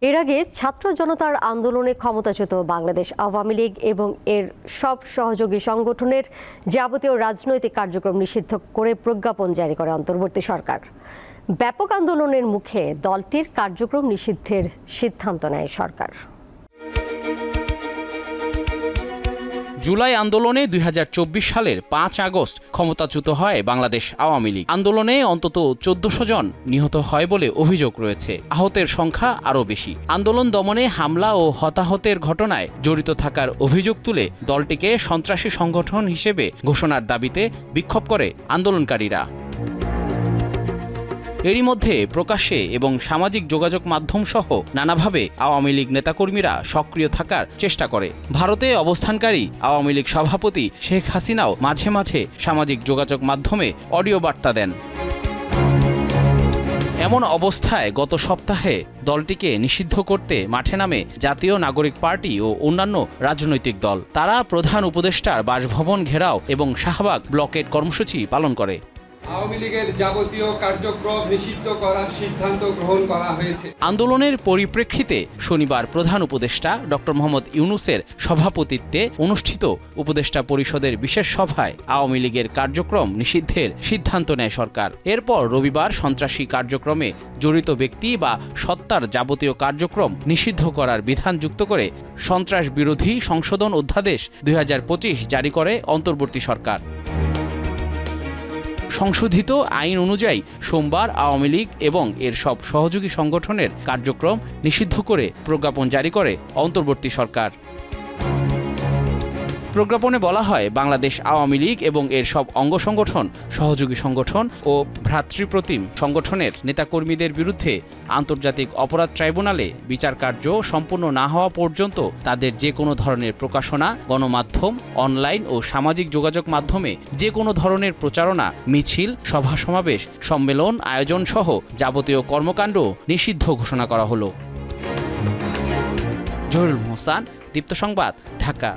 এর আগে ছাত্র জনতার আন্দোলনে ক্ষমতাচ্যুত বাংলাদেশ আওয়ামী লীগ এবং এর সব সহযোগী সংগঠনের যাবতীয় রাজনৈতিক কার্যক্রম নিষিদ্ধ করে প্রজ্ঞাপন জারি করে অন্তর্বর্তী সরকার। ব্যাপক আন্দোলনের মুখে দলটির কার্যক্রম নিষিদ্ধের সিদ্ধান্ত নেয় সরকার। জুলাই আন্দোলনে ২০২৪ সালের ৫ আগস্ট ক্ষমতাচ্যুত হয় বাংলাদেশ আওয়ামী লীগ। আন্দোলনে অন্তত ১৪০০ জন নিহত হয় বলে অভিযোগ রয়েছে। আহতের সংখ্যা আরও বেশি। আন্দোলন দমনে হামলা ও হতাহতের ঘটনায় জড়িত থাকার অভিযোগ তুলে দলটিকে সন্ত্রাসী সংগঠন হিসেবে ঘোষণার দাবিতে বিক্ষোভ করে আন্দোলনকারীরা। এরই মধ্যে প্রকাশ্যে এবং সামাজিক যোগাযোগ মাধ্যম সহ নানাভাবে আওয়ামী লীগ নেতাকর্মীরা সক্রিয় থাকার চেষ্টা করে। ভারতে অবস্থানকারী আওয়ামী লীগ সভাপতি শেখ হাসিনাও মাঝে মাঝে সামাজিক যোগাযোগ মাধ্যমে অডিও বার্তা দেন। এমন অবস্থায় গত সপ্তাহে দলটিকে নিষিদ্ধ করতে মাঠে নামে জাতীয় নাগরিক পার্টি ও অন্যান্য রাজনৈতিক দল। তারা প্রধান উপদেষ্টার বাসভবন ঘেরাও এবং শাহবাগ ব্লকেট কর্মসূচি পালন করে। আওয়ামী লীগের যাবতীয় কার্যক্রম নিষিদ্ধ করার সিদ্ধান্ত গ্রহণ করা হয়েছে। আন্দোলনের পরিপ্রেক্ষিতে শনিবার প্রধান উপদেষ্টা ডক্টর মোহাম্মদ ইউনূসের সভাপতিত্বে অনুষ্ঠিত উপদেষ্টা পরিষদের বিশেষ সভায় আওয়ামী লীগের কার্যক্রম নিষিদ্ধের সিদ্ধান্ত নেয় সরকার। এরপর রবিবার সন্ত্রাসী কার্যক্রমে জড়িত ব্যক্তি বা সত্তার যাবতীয় কার্যক্রম নিষিদ্ধ করার বিধান যুক্ত করে সন্ত্রাস বিরোধী সংশোধন অধ্যাদেশ ২০২৫ জারি করে অন্তর্বর্তী সরকার। সংশোধিত আইন অনুযায়ী সোমবার আওয়ামী লীগ এবং এর সব সহযোগী সংগঠনের কার্যক্রম নিষিদ্ধ করে প্রজ্ঞাপন জারি করে অন্তর্বর্তী সরকার। প্রজ্ঞাপনে বলা হয়, বাংলাদেশ আওয়ামী লীগ এবং এর সব অঙ্গ সংগঠন, সহযোগী সংগঠন ও ভ্রাতৃপ্রতিম সংগঠনের নেতাকর্মীদের বিরুদ্ধে আন্তর্জাতিক অপরাধ ট্রাইব্যুনালে বিচার কার্য সম্পূর্ণ না হওয়া পর্যন্ত তাদের যে কোনো ধরনের প্রকাশনা, গণমাধ্যম, অনলাইন ও সামাজিক যোগাযোগ মাধ্যমে যে কোনো ধরনের প্রচারণা, মিছিল, সভা সমাবেশ, সম্মেলন আয়োজন সহ যাবতীয় কর্মকাণ্ড নিষিদ্ধ ঘোষণা করা হলো। জহুরুল মোহসান, দীপ্ত সংবাদ, ঢাকা।